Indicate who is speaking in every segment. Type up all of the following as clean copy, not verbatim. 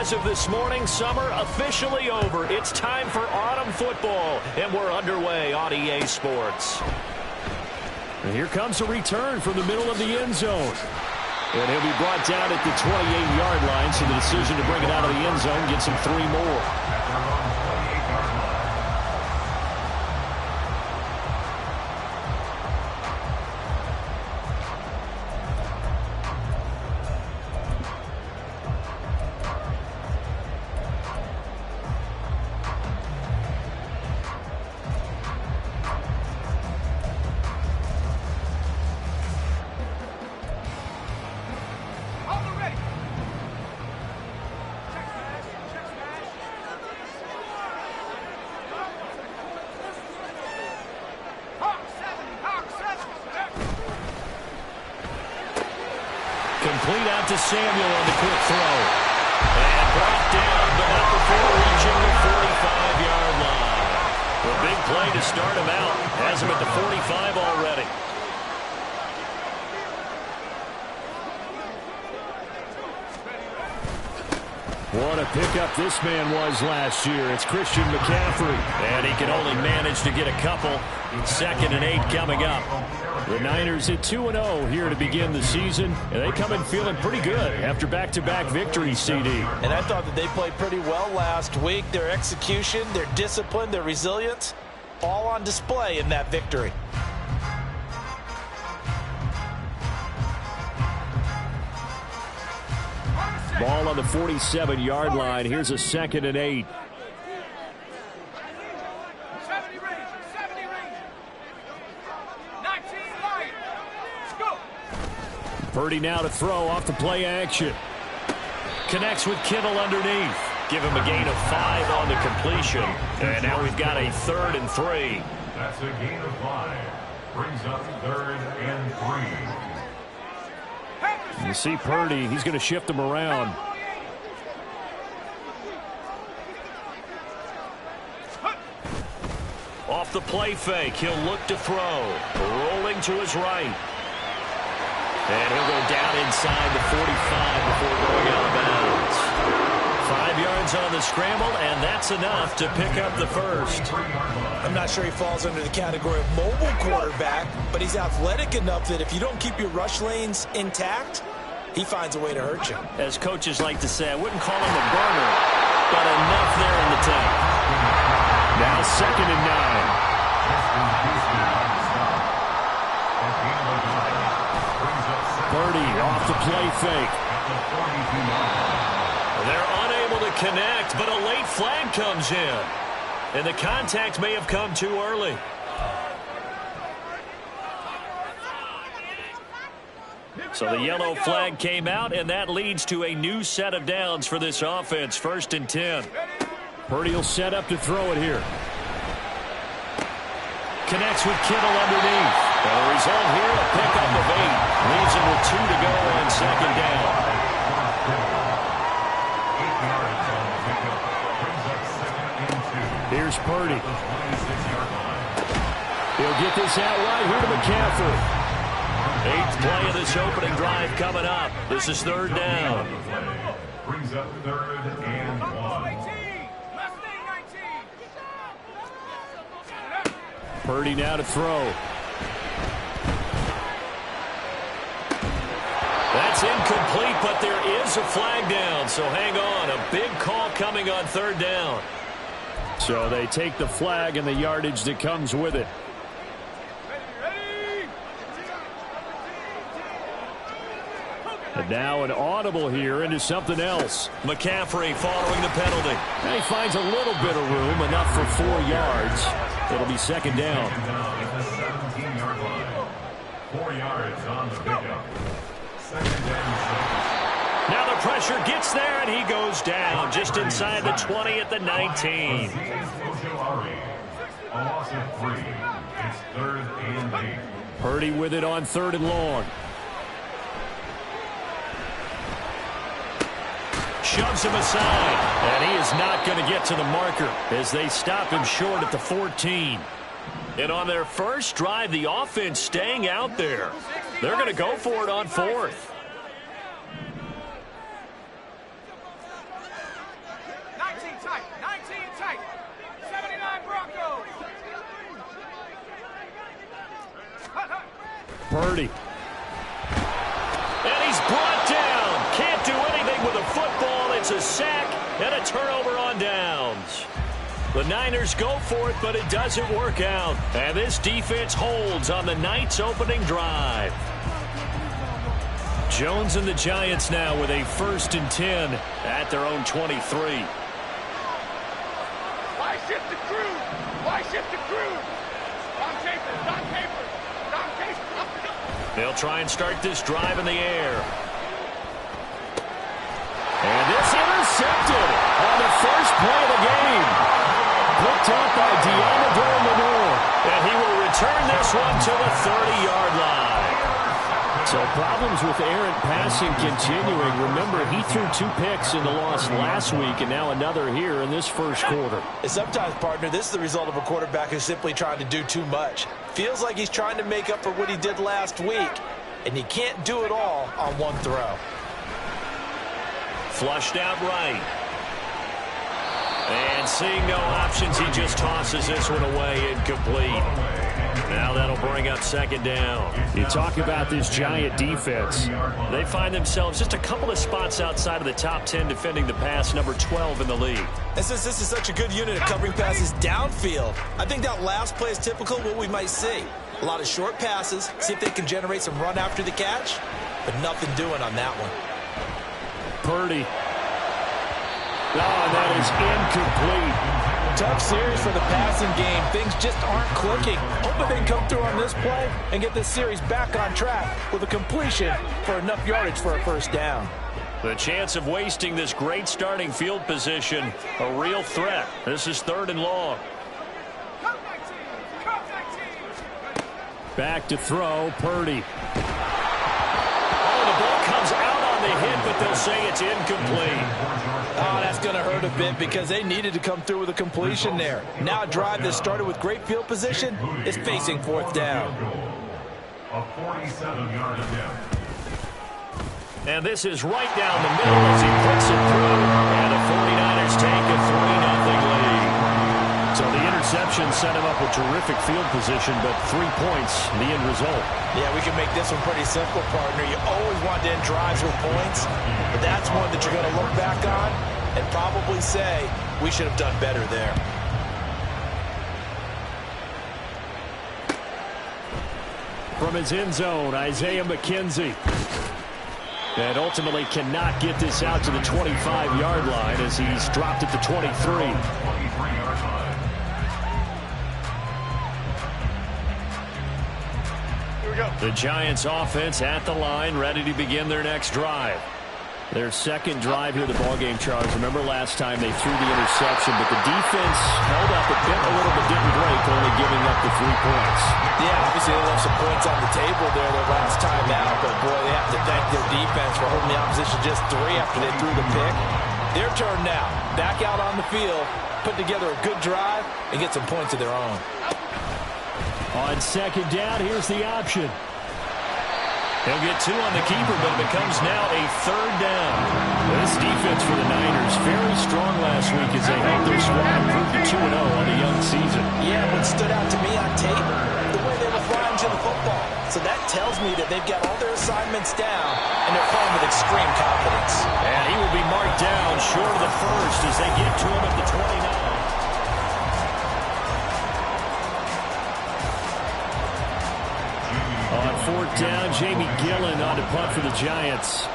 Speaker 1: As of this morning, summer officially over. It's time for autumn football, and we're underway on EA Sports.
Speaker 2: And here comes a return from the middle of the end zone. And he'll be brought down at the 28-yard line, so the decision to bring it out of the end zone gets him 3 more.
Speaker 1: Complete out to Samuel on the quick throw. And brought down, but not before reaching the 45-yard line. A big play to start him out. Has him at the 45 already.
Speaker 2: What a pickup this man was last year. It's Christian McCaffrey.
Speaker 1: And he can only manage to get a couple. 2nd and 8 coming up.
Speaker 2: The Niners at 2-0 here to begin the season, and they come in feeling pretty good after back-to-back victories, CD.
Speaker 3: And I thought that they played pretty well last week. Their execution, their discipline, their resilience, all on display in that victory.
Speaker 2: Ball on the 47-yard line. Here's a 2nd and 8. Purdy now to throw off the play action.
Speaker 1: Connects with Kittle underneath. Give him a gain of 5 on the completion. And now we've got a 3rd and 3.
Speaker 4: That's a gain of 5. Brings up 3rd and 3.
Speaker 2: You see Purdy, he's going to shift them around.
Speaker 1: Off the play fake, he'll look to throw. Rolling to his right. And he'll go down inside the 45 before going out of bounds. 5 yards on the scramble, and that's enough to pick up the first.
Speaker 3: I'm not sure he falls under the category of mobile quarterback, but he's athletic enough that if you don't keep your rush lanes intact, he finds a way to hurt you.
Speaker 1: As coaches like to say, I wouldn't call him a burner, but enough there in the tank.
Speaker 2: Now 2nd and 9. Purdy off the play fake.
Speaker 1: They're unable to connect, but a late flag comes in. And the contact may have come too early. So the yellow flag came out, and that leads to a new set of downs for this offense. 1st and 10.
Speaker 2: Purdy will set up to throw it here.
Speaker 1: Connects with Kittle underneath. And the result here, a pickup of 8. Leaves him with 2 to go on 2nd down.
Speaker 2: Here's Purdy. He'll get this out right here to McCaffrey.
Speaker 1: 8th play of this opening drive coming up. This is 3rd down.
Speaker 4: Brings up 3rd and 1.
Speaker 2: Purdy now to throw.
Speaker 1: That's incomplete, but there is a flag down, so hang on. A big call coming on 3rd down.
Speaker 2: So they take the flag and the yardage that comes with it. And now an audible here into something else.
Speaker 1: McCaffrey following the penalty.
Speaker 2: And he finds a little bit of room, enough for 4 yards. It'll be 2nd down.
Speaker 4: At the 17-yard line. 4 yards on the pickup. 2nd down.
Speaker 1: Now the pressure gets there, and he goes down just inside the 20 at the 19.
Speaker 4: A loss of 3. It's 3rd and 8.
Speaker 2: Purdy with it on 3rd and long.
Speaker 1: Shoves him aside, and he is not going to get to the marker as they stop him short at the 14. And on their first drive, the offense staying out there. They're going to go for it on 4th.
Speaker 2: Purdy.
Speaker 1: And he's brought down. Can't do anything with a football. It's a sack and a turnover on downs. The Niners go for it, but it doesn't work out. And this defense holds on the night's opening drive. Jones and the Giants now with a 1st and 10 at their own 23.
Speaker 5: Why shift the crew? Why shift the crew? Wrong paper, wrong paper, wrong paper.
Speaker 1: They'll try and start this drive in the air. And this intercepted on the first play of the game. Picked up by Deommodore Lenoir. And he will return this one to the 30-yard line.
Speaker 2: So problems with errant passing continuing. Remember, he threw 2 picks in the loss last week, and now another here in this first quarter.
Speaker 3: And sometimes, partner, this is the result of a quarterback who's simply trying to do too much. Feels like he's trying to make up for what he did last week, and he can't do it all on one throw.
Speaker 1: Flushed out right. And seeing no options, he just tosses this one away, incomplete. Now that'll bring up 2nd down.
Speaker 2: You talk about this Giant defense.
Speaker 1: They find themselves just a couple of spots outside of the top 10 defending the pass, number 12 in the league.
Speaker 3: And since this is such a good unit of covering passes downfield, I think that last play is typical of what we might see. A lot of short passes, see if they can generate some run after the catch, but nothing doing on that one.
Speaker 2: Purdy. Oh, that is incomplete.
Speaker 3: Tough series for the passing game. Things just aren't clicking. Hoping they can come through on this play and get this series back on track with a completion for enough yardage for a 1st down.
Speaker 1: The chance of wasting this great starting field position, a real threat. This is 3rd and long.
Speaker 2: Back to throw, Purdy.
Speaker 1: Oh, the ball comes out on the hit, but they'll say it's incomplete.
Speaker 3: Oh, that's going to hurt a bit because they needed to come through with a completion there. Now a drive that started with great field position is facing 4th down.
Speaker 4: A 47-yard attempt.
Speaker 1: And this is right down the middle as he puts it through. And the 49ers take a 3-0 lead.
Speaker 2: So the interception set him up with terrific field position, but 3 points, the end result.
Speaker 3: Yeah, we can make this one pretty simple, partner. You always want to end drives with points, but that's one that you're going to look back on and probably say, we should have done better there.
Speaker 2: From his end zone, Isaiah McKenzie. And ultimately cannot get this out to the 25-yard line as he's dropped at the 23.
Speaker 4: 23-yard line.
Speaker 5: Here we go.
Speaker 1: The Giants offense at the line, ready to begin their next drive.
Speaker 2: Their 2nd drive here of the ballgame, Charles. Remember last time they threw the interception, but the defense held up a bit, a little bit didn't break, only giving up the 3 points.
Speaker 3: Yeah, obviously they left some points on the table there their last time out, but boy, they have to thank their defense for holding the opposition just 3 after they threw the pick. Their turn now. Back out on the field, put together a good drive, and get some points of their own.
Speaker 2: On 2nd down, here's the option.
Speaker 1: He'll get 2 on the keeper, but it becomes now a 3rd down.
Speaker 2: This defense for the Niners, very strong last week as they helped their squad improve to 2-0 on the young season.
Speaker 3: Yeah, what stood out to me on tape, the way they were flying to the football. So that tells me that they've got all their assignments down, and they're playing with extreme confidence.
Speaker 1: And he will be marked down short of the 1st as they get to him at the 29.
Speaker 2: On 4th down, Jamie Gillen on to punt for the Giants.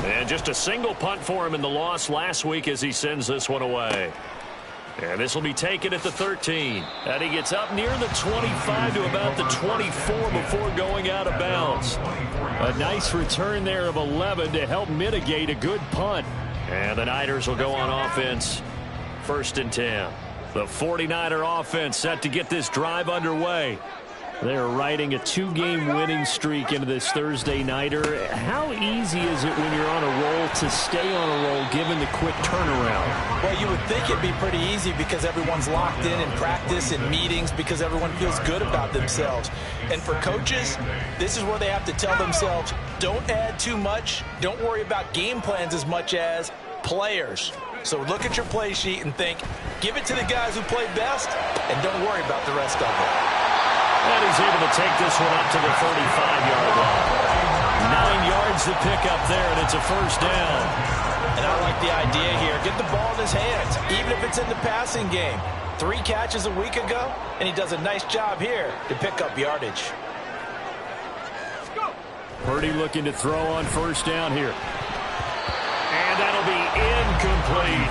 Speaker 1: And just a single punt for him in the loss last week as he sends this one away. And this will be taken at the 13. And he gets up near the 25 to about the 24 before going out of bounds.
Speaker 2: A nice return there of 11 to help mitigate a good punt.
Speaker 1: And the Niners will go on offense. 1st and 10. The 49er offense set to get this drive underway.
Speaker 2: They're riding a 2-game winning streak into this Thursday nighter. How easy is it when you're on a roll to stay on a roll given the quick turnaround?
Speaker 3: Well, you would think it'd be pretty easy because everyone's locked in practice and meetings because everyone feels good about themselves. And for coaches, this is where they have to tell themselves, don't add too much, don't worry about game plans as much as players. So look at your play sheet and think, give it to the guys who play best, and don't worry about the rest of it.
Speaker 2: And he's able to take this one up to the 35-yard line. 9 yards to pick up there, and it's a first down.
Speaker 3: And I like the idea here. Get the ball in his hands, even if it's in the passing game. 3 catches a week ago, and he does a nice job here to pick up yardage.
Speaker 2: Purdy looking to throw on first down here. And that'll be incomplete.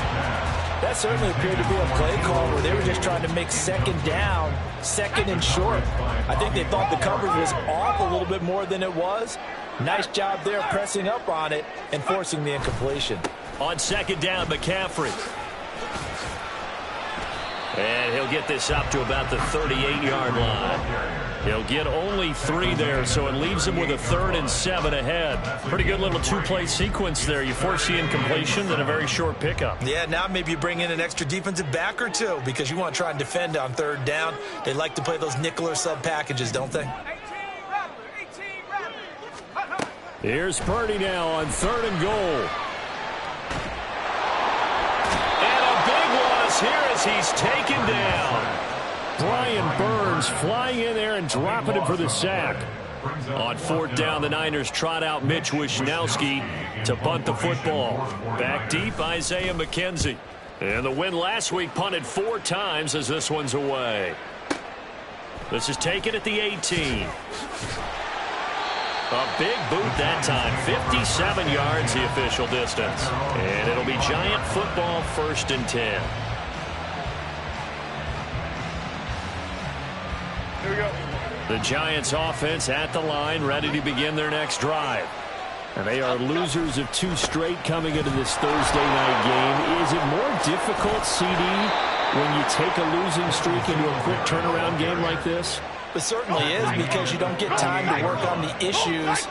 Speaker 3: That certainly appeared to be a play call where they were just trying to make second down, second and short. I think they thought the coverage was off a little bit more than it was. Nice job there pressing up on it and forcing the incompletion.
Speaker 2: On second down, McCaffrey. And he'll get this up to about the 38-yard line. He'll get only 3 there, so it leaves him with a 3rd and 7 ahead. Pretty good little 2-play sequence there. You force the incompletion, then a very short pickup.
Speaker 3: Yeah, now maybe you bring in an extra defensive back or 2 because you want to try and defend on 3rd down. They like to play those nickel or sub packages, don't they?
Speaker 2: Here's Purdy now on 3rd and goal. And a big loss here as he's taken down. Brian Burns flying in there and dropping him for the sack. On 4th down, the Niners trot out Mitch Wishnowski to punt the football. Back deep, Isaiah McKenzie. And the win last week punted 4 times as this one's away. This is taken at the 18. A big boot that time. 57 yards the official distance. And it'll be Giant football 1st and 10.
Speaker 5: Here we go.
Speaker 2: The Giants offense at the line, ready to begin their next drive. And they are losers of 2 straight coming into this Thursday night game. Is it more difficult, CD, when you take a losing streak into a quick turnaround game like this?
Speaker 3: It certainly is, because you don't get time to work on the issues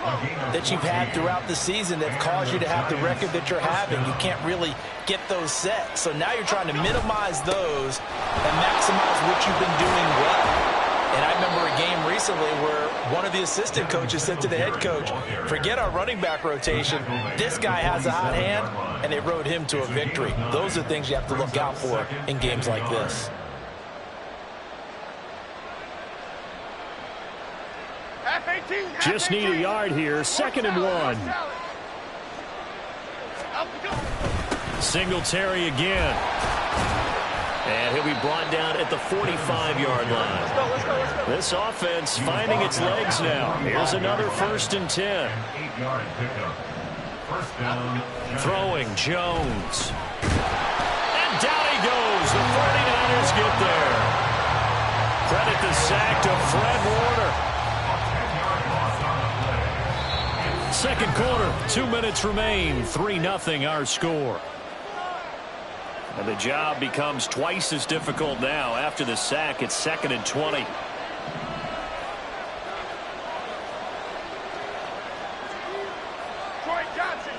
Speaker 3: that you've had throughout the season that have caused you to have the record that you're having. You can't really get those set. So now you're trying to minimize those and maximize what you've been doing well. And I remember a game recently where one of the assistant coaches said to the head coach, forget our running back rotation. This guy has a hot hand, and they rode him to a victory. Those are things you have to look out for in games like this.
Speaker 2: Just need a yard here. 2nd and 1. Singletary again. And he'll be brought down at the 45-yard line.
Speaker 5: Let's go.
Speaker 2: This offense finding its legs now. Here's another 1st and 10.
Speaker 4: 8-yard pickup. First down.
Speaker 2: Throwing Jones. And down he goes. The 49ers get there. Credit the sack to Fred Warner. 2nd quarter, 2 minutes remain. 3-0 our score. And the job becomes twice as difficult now. After the sack, it's 2nd and 20.
Speaker 5: Detroit Johnson.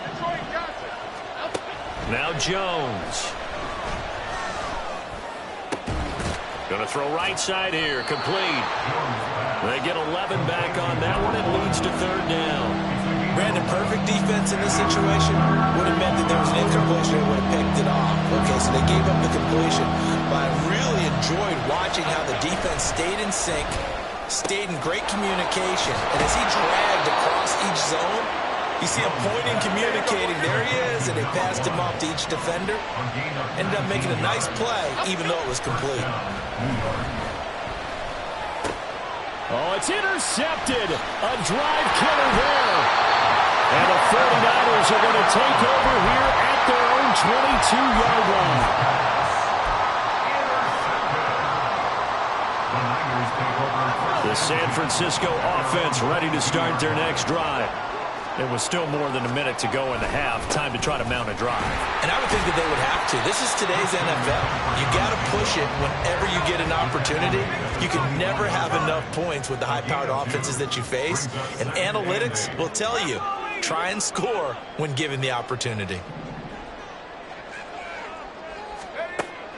Speaker 2: Now Jones. Going to throw right side here. Complete. They get 11 back on that one. It leads to 3rd down.
Speaker 3: Brandon, perfect defense in this situation would have meant that there was an incompletion and would have picked it off. Okay, so they gave up the completion. But I really enjoyed watching how the defense stayed in sync, stayed in great communication. And as he dragged across each zone, you see him pointing, communicating. There he is, and they passed him off to each defender. Ended up making a nice play, even though it was complete.
Speaker 2: Oh, it's intercepted. A drive killer there. And the 49ers are going to take over here at their own 22-yard line. The San Francisco offense ready to start their next drive. It was still more than a minute to go in the half. Time to try to mount a drive.
Speaker 3: And I would think that they would have to. This is today's NFL. You got to push it whenever you get an opportunity. You can never have enough points with the high-powered offenses that you face. And analytics will tell you, try and score when given the opportunity.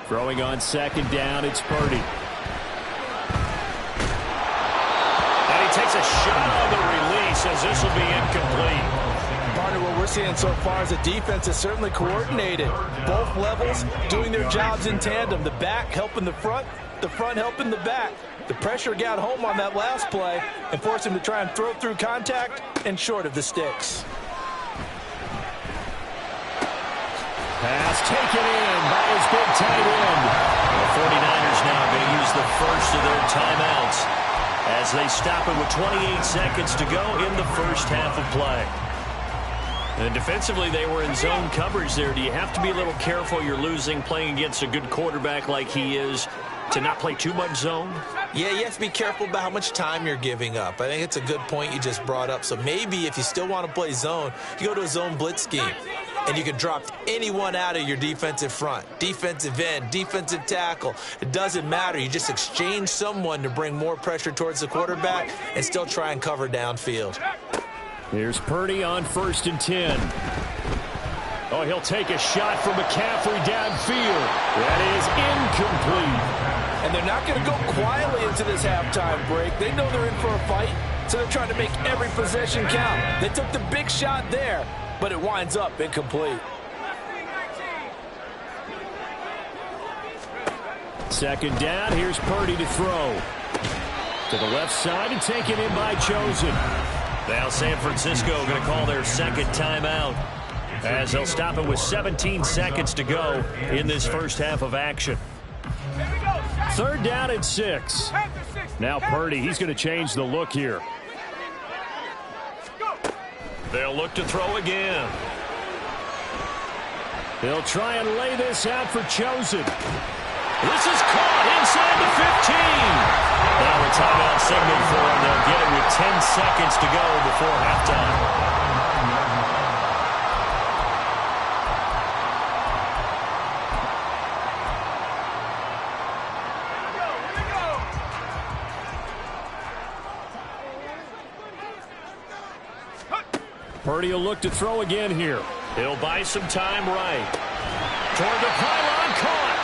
Speaker 2: Throwing on 2nd down, it's Purdy. And he takes a shot on the release as this will be incomplete.
Speaker 3: Partner, what we're seeing so far is a defense is certainly coordinated. Both levels doing their jobs in tandem. The back helping the front, the front helping the back. The pressure got home on that last play and forced him to try and throw through contact and short of the sticks.
Speaker 2: Pass taken in by his big tight end.
Speaker 1: The 49ers now going to use the first of their timeouts as they stop it with 28 seconds to go in the first half of play. And defensively, they were in zone coverage there. Do you have to be a little careful? You're losing, playing against a good quarterback like he is, to not play too much zone?
Speaker 3: Yeah, you have to be careful about how much time you're giving up. I think it's a good point you just brought up. So maybe if you still want to play zone, you go to a zone blitz scheme. And you can drop anyone out of your defensive front. Defensive end, defensive tackle. It doesn't matter. You just exchange someone to bring more pressure towards the quarterback and still try and cover downfield.
Speaker 2: Here's Purdy on 1st and 10. Oh, he'll take a shot from McCaffrey downfield. That is incomplete.
Speaker 3: And they're not going to go quietly into this halftime break. They know they're in for a fight, so they're trying to make every possession count. They took the big shot there, but it winds up incomplete.
Speaker 2: 2nd down. Here's Purdy to throw. To the left side and taken in by Chosen.
Speaker 1: Now San Francisco going to call their second timeout as they'll stop it with 17 seconds to go in this first half of action.
Speaker 2: 3rd down and 6. Now Purdy, he's going to change the look here.
Speaker 1: They'll look to throw again.
Speaker 2: They'll try and lay this out for Chosen.
Speaker 1: This is caught inside the 15. Now a timeout signal for them. They'll get it with 10 seconds to go before halftime.
Speaker 2: Purdy will look to throw again here.
Speaker 1: He'll buy some time right. Toward the pylon, caught.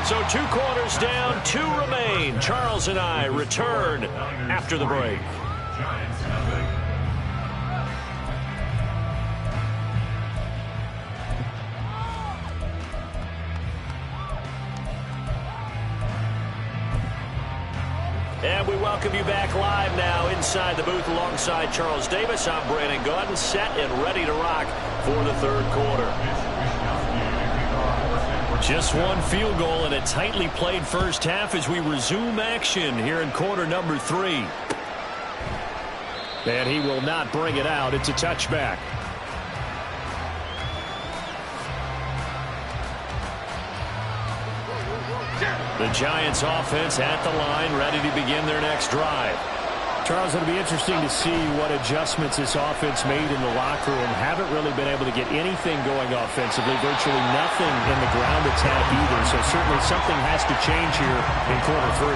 Speaker 1: So 2 quarters down, 2 remain. Charles and I return after the break. And we welcome you back live now inside the booth alongside Charles Davis. I'm Brandon Gaudin, set and ready to rock for the 3rd quarter. Just one field goal in a tightly played first half as we resume action here in quarter number 3.
Speaker 2: And he will not bring it out. It's a touchback.
Speaker 1: The Giants offense at the line, ready to begin their next drive.
Speaker 2: Charles, it'll be interesting to see what adjustments this offense made in the locker room. Haven't really been able to get anything going offensively, virtually nothing in the ground attack either. So certainly something has to change here in quarter 3.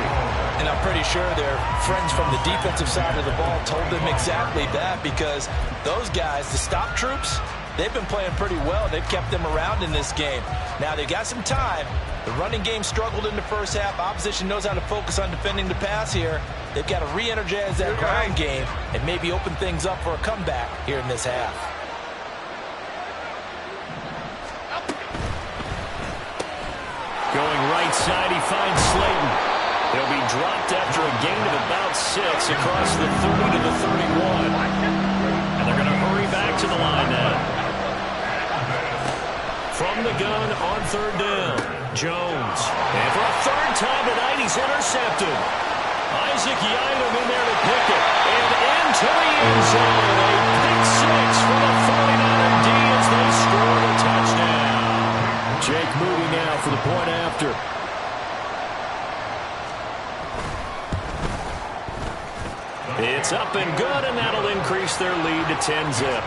Speaker 3: And I'm pretty sure their friends from the defensive side of the ball told them exactly that, because those guys, the stop troops, they've been playing pretty well. They've kept them around in this game. Now they got some time. The running game struggled in the first half. Opposition knows how to focus on defending the pass here. They've got to re-energize that ground game and maybe open things up for a comeback here in this half.
Speaker 1: Going right side, he finds Slayton. He'll be dropped after a gain of about 6 across the 30 to the 31. And they're going to hurry back to the line now. From the gun on 3rd down, Jones. And for a 3rd time tonight, he's intercepted. Isaac Yiadom in there to pick it. And into the end zone. A pick 6 for the 49er D as they score the touchdown.
Speaker 2: Jake Moody now for the point after.
Speaker 1: It's up and good, and that'll increase their lead to 10-zip.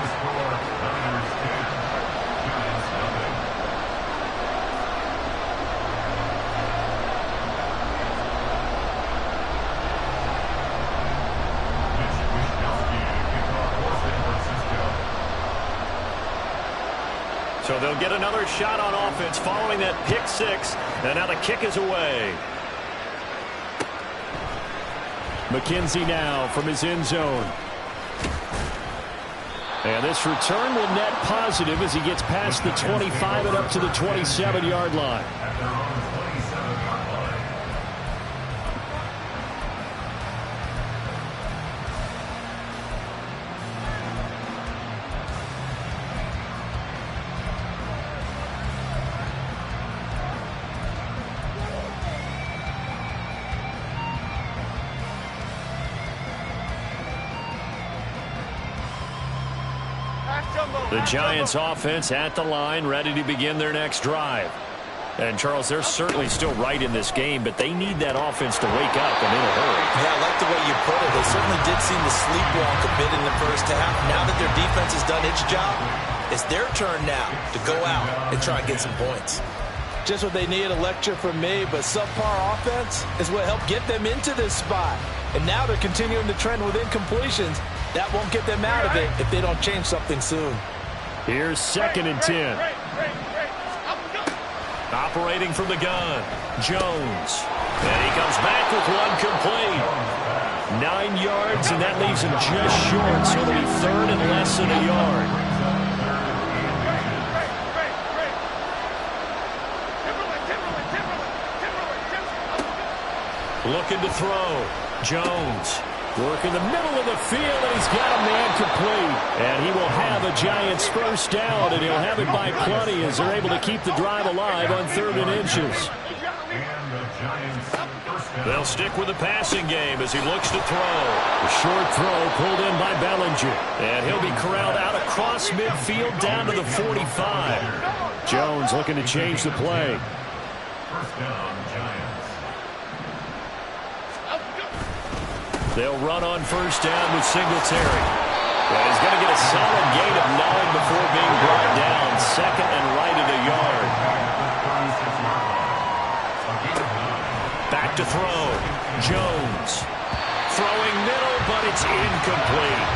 Speaker 1: So they'll get another shot on offense following that pick 6. And now the kick is away.
Speaker 2: McKenzie now from his end zone. And this return will net positive as he gets past the 25 and up to the 27-yard line.
Speaker 4: At their own 27-yard line.
Speaker 2: The Giants offense at the line, ready to begin their next drive. And, Charles, they're certainly still right in this game, but they need that offense to wake up and in a hurry.
Speaker 3: Yeah, I like the way you put it. They certainly did seem to sleepwalk a bit in the first half. Now that their defense has done its job, it's their turn now to go out and try and get some points.
Speaker 6: Just what they need, a lecture from me, but subpar offense is what helped get them into this spot. And now they're continuing the trend with incompletions. That won't get them out of it if they don't change something soon.
Speaker 2: Here's 2nd and 10. Operating from the gun, Jones. And he comes back with one complete. 9 yards, and that leaves him just short, so it'll be 3rd and less than a yard. Looking to throw. Jones. Work in the middle of the field, and he's got a man complete. And he will have a Giants first down, and he'll have it by plenty as they're able to keep the drive alive on 3rd and inches. They'll stick with the passing game as he looks to throw. The short throw pulled in by Bellinger. And he'll be corralled out across midfield down to the 45. Jones looking to change the play.
Speaker 4: First down, Giants.
Speaker 2: They'll run on first down with Singletary. And he's going to get a solid gain of 9 before being brought down. 2nd and right at a yard. Back to throw. Jones. Throwing middle, but it's incomplete.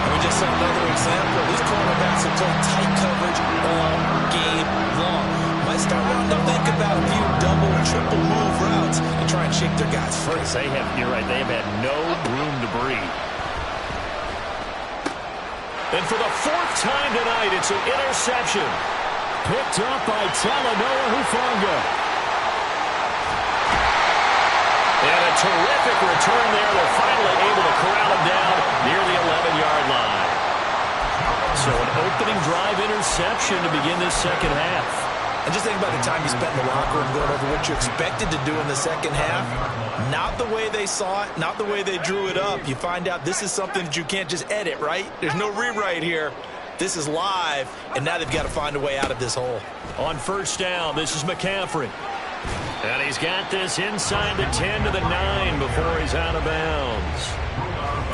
Speaker 3: And we just saw another example. These cornerbacks have played tight coverage all game long. Might start wanting to think about a few double and triple move routes and try and shake their guys first.
Speaker 2: You're right, they have had no room to breathe. And for the 4th time tonight, it's an interception. Picked up by Talanoa Hufanga. And a terrific return there. They're finally able to corral him down near the 11-yard line. So an opening drive interception to begin this second half.
Speaker 3: And just think about the time you spent in the locker room going over what you expected to do in the second half. Not the way they saw it, not the way they drew it up. You find out this is something that you can't just edit, right? There's no rewrite here. This is live, and now they've got to find a way out of this hole.
Speaker 2: On first down, this is McCaffrey. And he's got this inside the 10 to the 9 before he's out of bounds.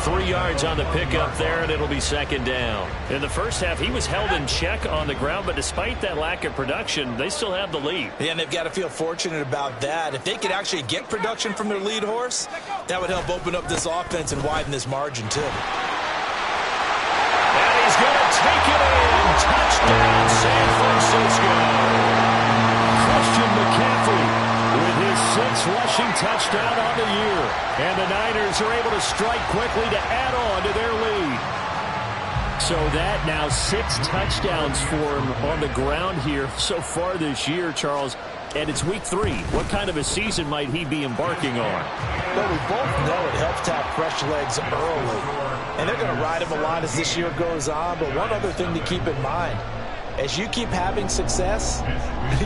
Speaker 2: 3 yards on the pickup there, and it'll be 2nd down. In the first half, he was held in check on the ground, but despite that lack of production, they still have the lead.
Speaker 3: Yeah, and they've got to feel fortunate about that. If they could actually get production from their lead horse, that would help open up this offense and widen this margin, too.
Speaker 2: And he's going to take it in. Touchdown, San Francisco. Christian McCaffrey with his 6th rushing touchdown on the year. And the Niners are able to strike quickly to add on to their lead. So that now 6 touchdowns for him on the ground here so far this year, Charles. And it's week 3. What kind of a season might he be embarking on?
Speaker 6: Well, we both know it helps to have fresh legs early. And they're going to ride him a lot as this year goes on. But one other thing to keep in mind, as you keep having success,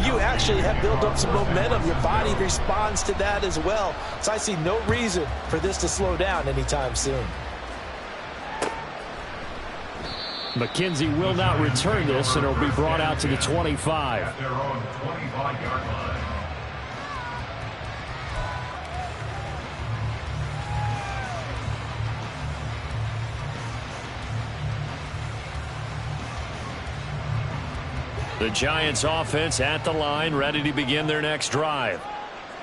Speaker 6: you actually have built up some momentum. Your body responds to that as well. So I see no reason for this to slow down anytime soon.
Speaker 2: McKenzie will not return this, and it'll be brought out to the 25.
Speaker 4: At their own 25-yard line.
Speaker 2: The Giants offense at the line, ready to begin their next drive.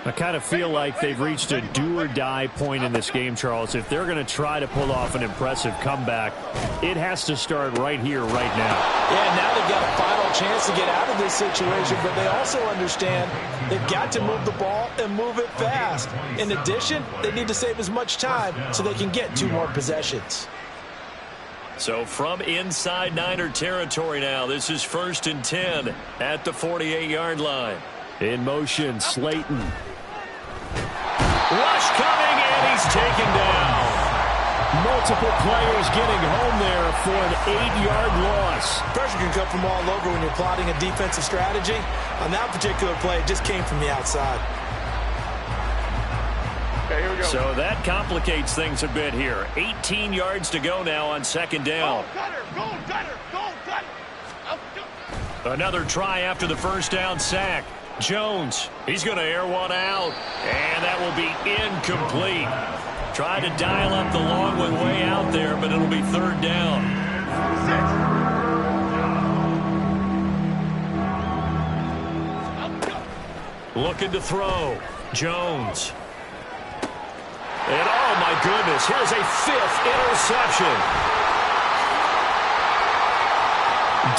Speaker 2: I kind of feel like they've reached a do-or-die point in this game, Charles. If they're going to try to pull off an impressive comeback, it has to start right here, right now.
Speaker 6: Yeah, now they've got a final chance to get out of this situation, but they also understand they've got to move the ball and move it fast. In addition, they need to save as much time so they can get 2 more possessions.
Speaker 2: So from inside Niner territory now, this is 1st and 10 at the 48-yard line. In motion, Slayton. Rush coming, and he's taken down. Multiple players getting home there for an 8-yard loss.
Speaker 6: Pressure can come from all over when you're plotting a defensive strategy. On that particular play, it just came from the outside.
Speaker 5: Okay, here we go.
Speaker 2: So that complicates things a bit here. 18 yards to go now on 2nd down.
Speaker 5: Go, Cutter! Go, Cutter! Go, Cutter!
Speaker 2: Another try after the 1st down sack. Jones, he's going to air one out, and that will be incomplete. Tried to dial up the long one way out there, but it'll be 3rd down.
Speaker 5: 6.
Speaker 2: Looking to throw. Jones. And oh my goodness, here's a 5th interception.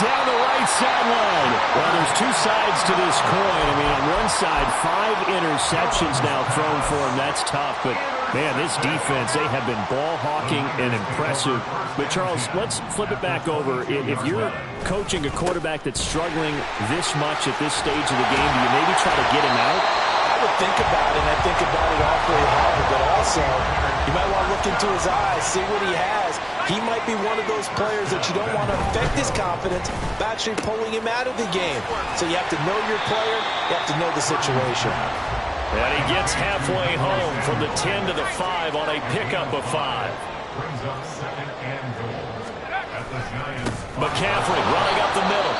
Speaker 2: Down the right sideline. Well, there's 2 sides to this coin. I mean, on one side, 5 interceptions now thrown for him. That's tough, but man, this defense, they have been ball hawking and impressive. But Charles, let's flip it back over. If you're coaching a quarterback that's struggling this much at this stage of the game, do you maybe try to get him out?
Speaker 6: I would think about it, and I think about it awfully hard, but also you might want to look into his eyes, see what he has. He might be one of those players that you don't want to affect his confidence by actually pulling him out of the game. So you have to know your player, you have to know the situation.
Speaker 2: And he gets halfway home from the 10 to the 5 on a pickup of 5.
Speaker 4: Brings up 2nd and goal at the Giants.
Speaker 2: McCaffrey running up the middle.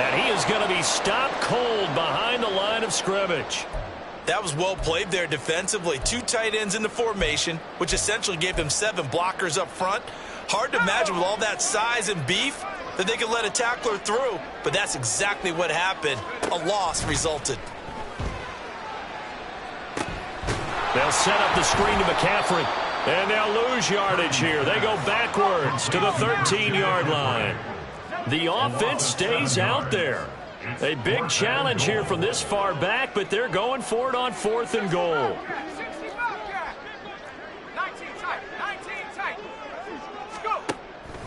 Speaker 2: And he is going to be stopped cold behind the line of scrimmage.
Speaker 3: That was well played there defensively. 2 tight ends in the formation, which essentially gave him 7 blockers up front. Hard to imagine with all that size and beef that they could let a tackler through, but that's exactly what happened. A loss resulted.
Speaker 2: They'll set up the screen to McCaffrey, and they'll lose yardage here. They go backwards to the 13-yard line. The offense stays out there. A big challenge here from this far back, but they're going for it on 4th and goal.
Speaker 5: 19 tight. 19 tight. Go.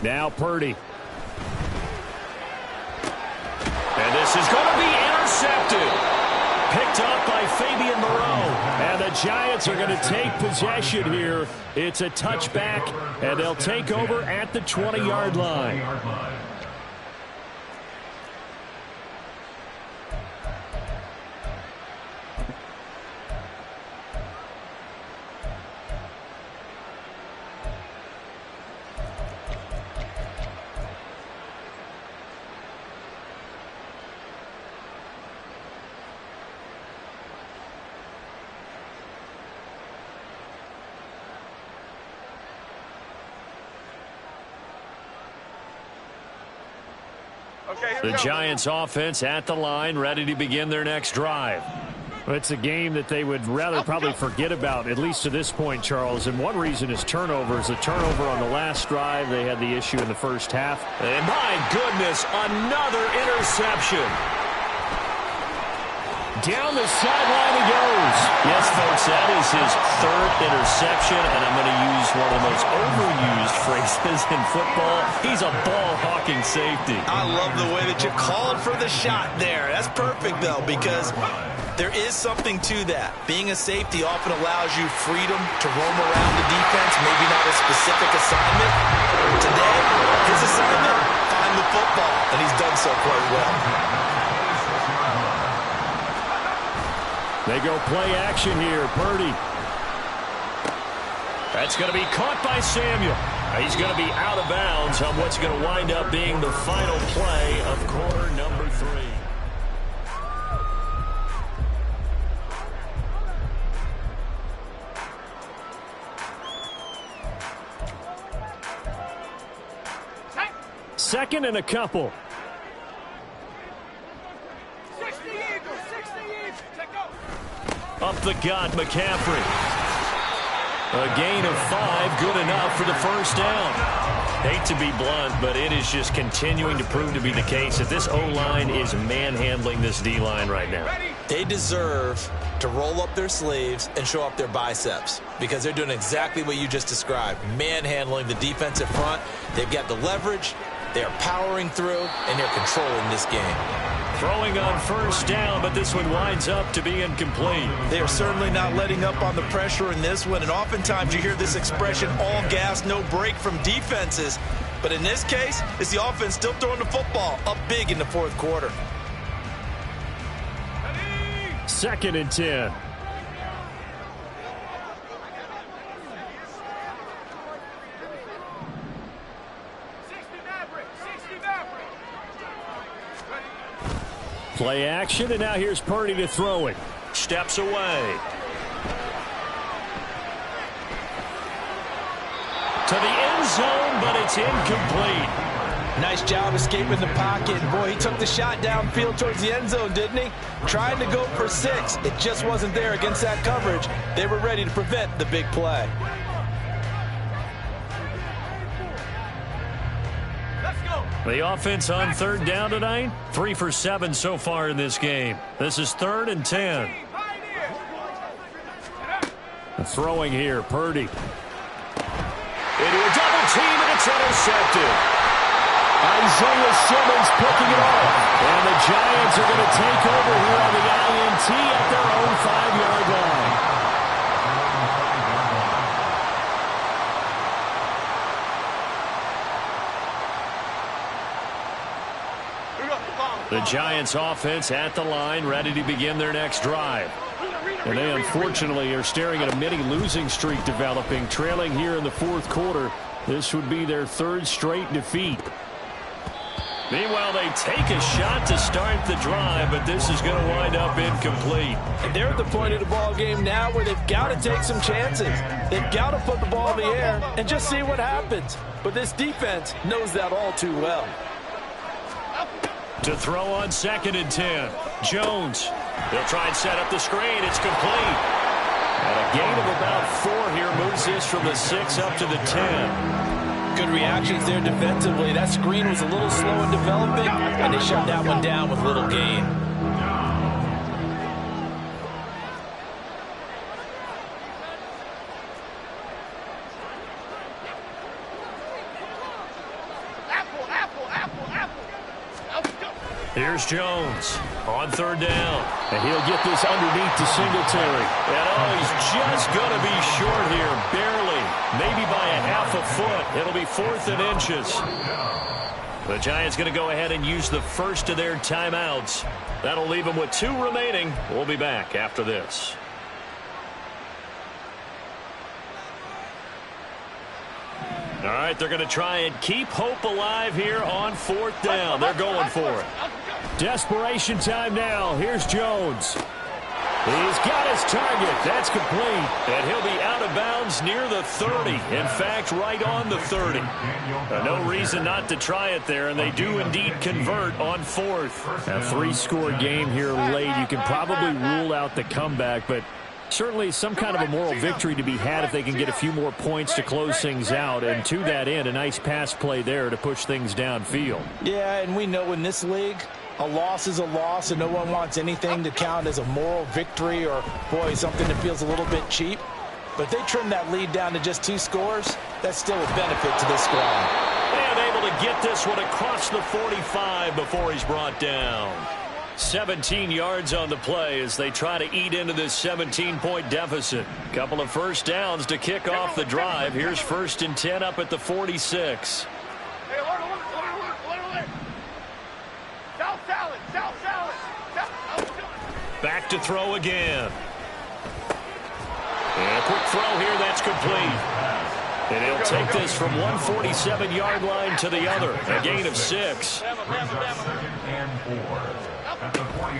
Speaker 2: Now Purdy. And this is going to be intercepted. Picked up by Fabian Moreau. And the Giants are going to take possession here. It's a touchback, and they'll take over at the 20-yard line. The Giants offense at the line, ready to begin their next drive. It's a game that they would rather probably forget about, at least to this point, Charles. And one reason is turnovers. The turnover on the last drive, they had the issue in the first half. And my goodness, another interception. Down the sideline he goes. Yes, folks, that is his 3rd interception, and I'm going to use one of the most overused phrases in football. He's a ball-hawking safety.
Speaker 3: I love the way that you called for the shot there. That's perfect, though, because there is something to that. Being a safety often allows you freedom to roam around the defense, maybe not a specific assignment. Today, his assignment, find the football, and he's done so quite well.
Speaker 2: They go play action here. Purdy. That's going to be caught by Samuel. He's going to be out of bounds on what's going to wind up being the final play of quarter number 3. Second and a couple.
Speaker 5: 60 Eagles. 60 Eagles. Take go.
Speaker 2: Up the gut, McCaffrey. A gain of 5, good enough for the 1st down. Hate to be blunt, but it is just continuing to prove to be the case that this O-line is manhandling this D-line right now.
Speaker 5: Ready?
Speaker 3: They deserve to roll up their sleeves and show up their biceps because they're doing exactly what you just described, manhandling the defensive front. They've got the leverage, they're powering through, and they're controlling this game.
Speaker 2: Throwing on first down, but this one winds up to be incomplete.
Speaker 3: They are certainly not letting up on the pressure in this one, and oftentimes you hear this expression, all gas, no break from defenses. But in this case, it's the offense still throwing the football up big in the fourth quarter.
Speaker 2: 2nd and 10. Play action, and now here's Purdy to throw it.
Speaker 1: Steps away.
Speaker 2: To the end zone, but it's incomplete.
Speaker 3: Nice job escaping the pocket. Boy, he took the shot downfield towards the end zone, didn't he? Trying to go for 6. It just wasn't there against that coverage. They were ready to prevent the big play.
Speaker 2: The offense on 3rd down tonight, 3 for 7 so far in this game. This is 3rd and 10. Throwing here, Purdy.
Speaker 1: Into a double team, and it's intercepted.
Speaker 2: Isaiah Simmons picking it off. And the Giants are going to take over here on the INT at their own 5-yard line. The Giants offense at the line, ready to begin their next drive. And they unfortunately are staring at a mini losing streak developing, trailing here in the fourth quarter. This would be their 3rd straight defeat. Meanwhile, they take a shot to start the drive, but this is going to wind up incomplete.
Speaker 6: And they're at the point of the ball game now where they've got to take some chances. They've got to put the ball in the air and just see what happens. But this defense knows that all too well.
Speaker 2: To throw on 2nd and 10. Jones. They'll try and set up the screen. It's complete. And a gain of about 4 here moves this from the 6 up to the 10.
Speaker 6: Good reactions there defensively. That screen was a little slow in developing, and they shut that one down with little gain.
Speaker 2: Here's Jones on 3rd down. And he'll get this underneath to Singletary. And he's just going to be short here, barely. Maybe by a half a foot. It'll be 4th and inches. The Giants going to go ahead and use the first of their timeouts. That'll leave them with 2 remaining. We'll be back after this. All right, they're going to try and keep hope alive here on 4th down. They're going for it. Desperation time now. Here's Jones. He's got his target. That's complete. And he'll be out of bounds near the 30. In fact, right on the 30. No reason not to try it there, and they do indeed convert on 4th. A 3-score game here late. You can probably rule out the comeback, but certainly some kind of a moral victory to be had if they can get a few more points to close things out. And to that end, a nice pass play there to push things downfield.
Speaker 6: Yeah, and we know in this league, a loss is a loss, and no one wants anything to count as a moral victory or, boy, something that feels a little bit cheap. But if they trim that lead down to just 2 scores, that's still a benefit to this squad.
Speaker 2: And able to get this one across the 45 before he's brought down. 17 yards on the play as they try to eat into this 17-point deficit. Couple of first downs to kick off the drive. Here's 1st and 10 up at the 46. Back to throw again. And a quick throw here, that's complete. And he'll take this from 147-yard line to the other. A gain of 6.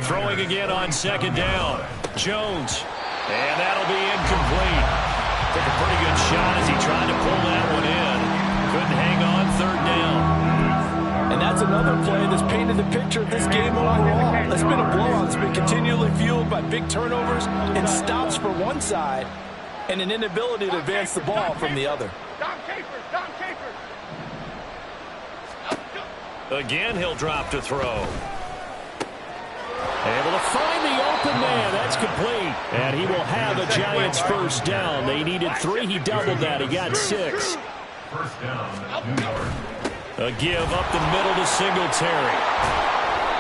Speaker 2: Throwing again on 2nd down. Jones. And that'll be incomplete. Took a pretty good shot as he tried to pull that one in. Couldn't hang on 3rd down.
Speaker 6: And that's another play that's painted the picture of this game overall. It's been a blowout. It's been continually fueled by big turnovers and stops for one side and an inability to advance the ball from the other.
Speaker 2: Again, he'll drop to throw. Able to find the open man. That's complete. And he will have a Giants first down. They needed 3. He doubled that. He got 6.
Speaker 4: First down, New York.
Speaker 2: A give up the middle to Singletary.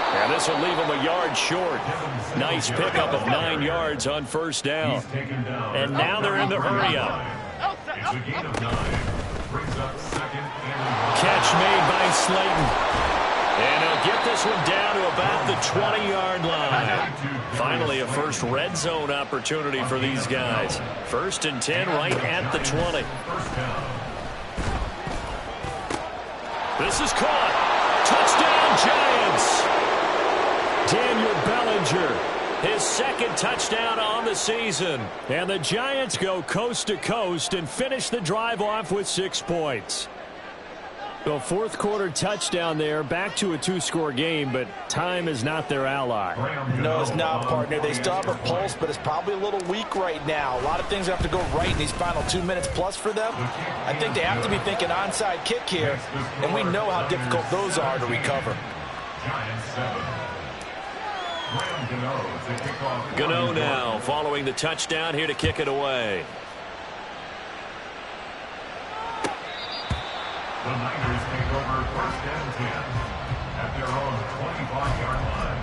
Speaker 2: And this will leave him a yard short. Nice pickup of 9 yards on first down. And now they're in the hurry-up.
Speaker 4: It's a gain of 9. Brings up second and
Speaker 2: Catch made by Slayton. And he'll get this one down to about the 20-yard line. Finally, a first red zone opportunity for these guys. 1st and 10 right at the 20. This is caught. Touchdown, Giants. Daniel Bellinger, his 2nd touchdown on the season. And the Giants go coast to coast and finish the drive off with 6 points. So 4th quarter touchdown there, back to a 2-score game, but time is not their ally.
Speaker 6: No, it's not, partner. They still have a pulse, but it's probably a little weak right now. A lot of things have to go right in these final 2 minutes plus for them. I think they have to be thinking onside kick here, and we know how difficult those are to recover.
Speaker 4: Giants 7.
Speaker 2: Gano now following the touchdown here to kick it away.
Speaker 4: The Niners take over 1st and 10 at their own 25-yard line.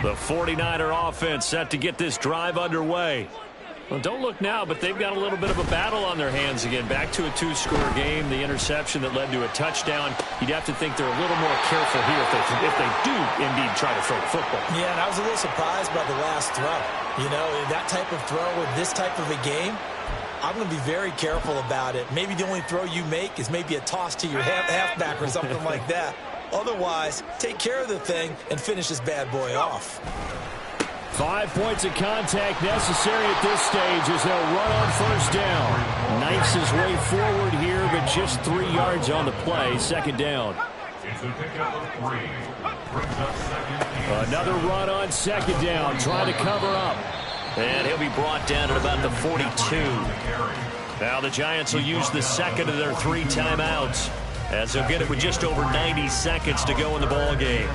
Speaker 2: The 49er offense set to get this drive underway. Well, don't look now, but they've got a little bit of a battle on their hands again. Back to a 2-score game. The interception that led to a touchdown. You'd have to think they're a little more careful here if they do indeed try to throw the football.
Speaker 6: Yeah, and I was a little surprised by the last throw. You know, that type of throw with this type of a game, I'm going to be very careful about it. Maybe the only throw you make is maybe a toss to your halfback or something like that. Otherwise, take care of the thing and finish this bad boy off.
Speaker 2: 5 points of contact necessary at this stage as they'll run on first down. Knifes his way forward here, but just 3 yards on the play. 2nd down.
Speaker 4: It's a pickup of 3. Brings up second and
Speaker 2: Another run on 2nd down, trying to cover up. And he'll be brought down at about the 42. Now the Giants will use the 2nd of their 3 timeouts, as they'll get it with just over 90 seconds to go in the ball game.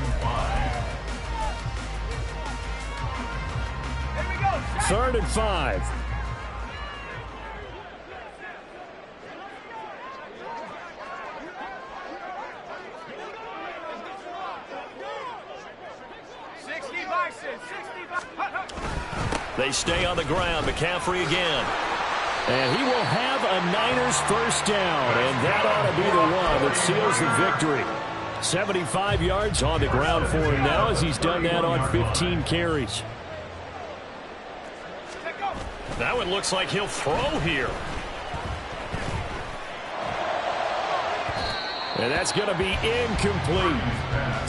Speaker 2: 3rd and 5. They stay on the ground. McCaffrey again. And he will have a Niners first down, and that ought to be the one that seals the victory. 75 yards on the ground for him now, as he's done that on 15 carries. That one looks like he'll throw here. And that's going to be incomplete.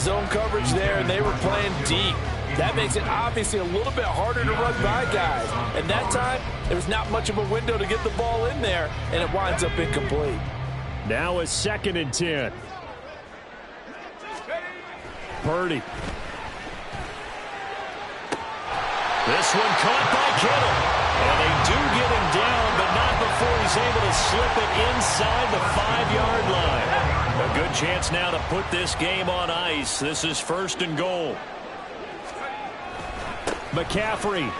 Speaker 6: Zone coverage there, and they were playing deep. That makes it obviously a little bit harder to run by guys. And that time, there was not much of a window to get the ball in there, and it winds up incomplete.
Speaker 2: Now a 2nd and 10. Purdy. This one caught by Kittle. And they do get him down, but not before he's able to slip it inside the 5-yard line. A good chance now to put this game on ice. This is 1st and goal. McCaffrey is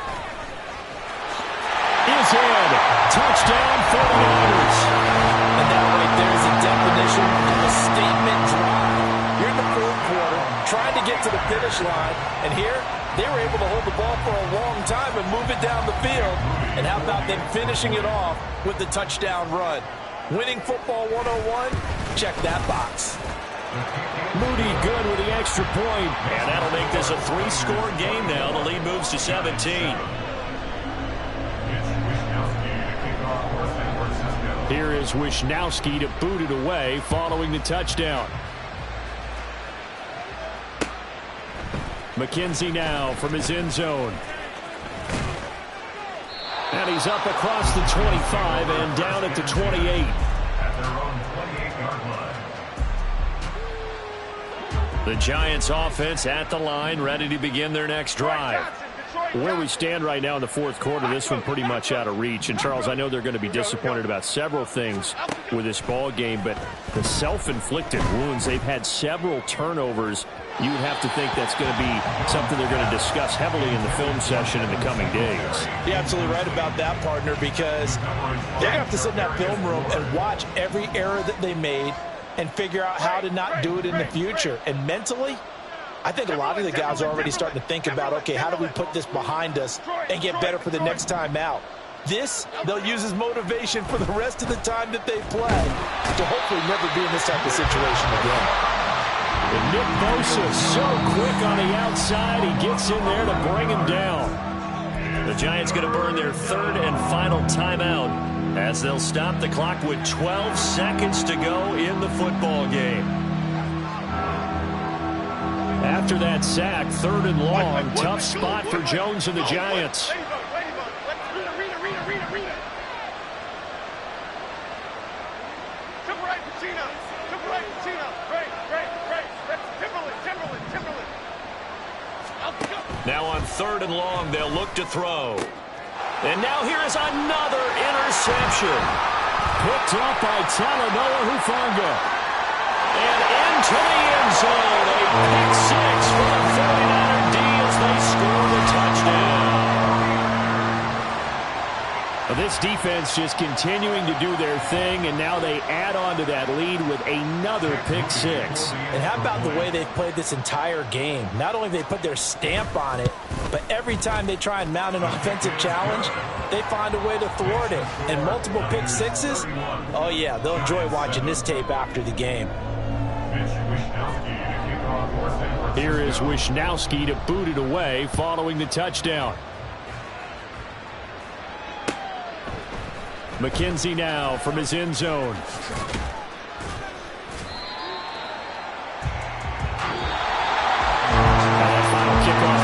Speaker 2: in. Touchdown 49ers.
Speaker 6: And that right there is a definition of a statement drive. You're in the 4th quarter, trying to get to the finish line, and here they were able to hold the ball for a long time and move it down the field. And how about them finishing it off with the touchdown run? Winning football 101, check that box.
Speaker 2: Moody good with the extra point. And that'll make this a 3-score game now. The lead moves to 17. Here is Wisnowski to boot it away following the touchdown. McKenzie now from his end zone. And he's up across the 25 and down at the 28. The Giants offense at the line, ready to begin their next drive. Where we stand right now in the fourth quarter, this one pretty much out of reach. And, Charles, I know they're going to be disappointed about several things with this ball game, but the self-inflicted wounds, they've had several turnovers. You would have to think that's going to be something they're going to discuss heavily in the film session in the coming days.
Speaker 6: You're absolutely right about that, partner, because they're going to have to sit in that film room and watch every error that they made and figure out how to not do it in the future. And mentally, I think a lot of the guys are already starting to think about, okay, how do we put this behind us and get better for the next time out? This, they'll use as motivation for the rest of the time that they play to hopefully never be in this type of situation again.
Speaker 2: And Nick Bosa so quick on the outside. He gets in there to bring him down.
Speaker 1: The Giants going to burn their third and final timeout as they'll stop the clock with 12 seconds to go in the football game.
Speaker 2: After that sack, third and long, tough spot for Jones and the Giants.
Speaker 1: Now on third and long, they'll look to throw. And now here is another interception.
Speaker 2: Picked up by Talanoa Hufanga.
Speaker 1: And into the end zone. A pick six for the 49er D as they score the touchdown.
Speaker 2: This defense just continuing to do their thing, and now they add on to that lead with another pick six.
Speaker 6: And how about the way they've played this entire game? Not only have they put their stamp on it, but every time they try and mount an offensive challenge, they find a way to thwart it. And multiple pick sixes, oh yeah, they'll enjoy watching this tape after the game.
Speaker 2: Here is Wishnowski to boot it away following the touchdown. McKenzie now from his end zone. And that final kickoff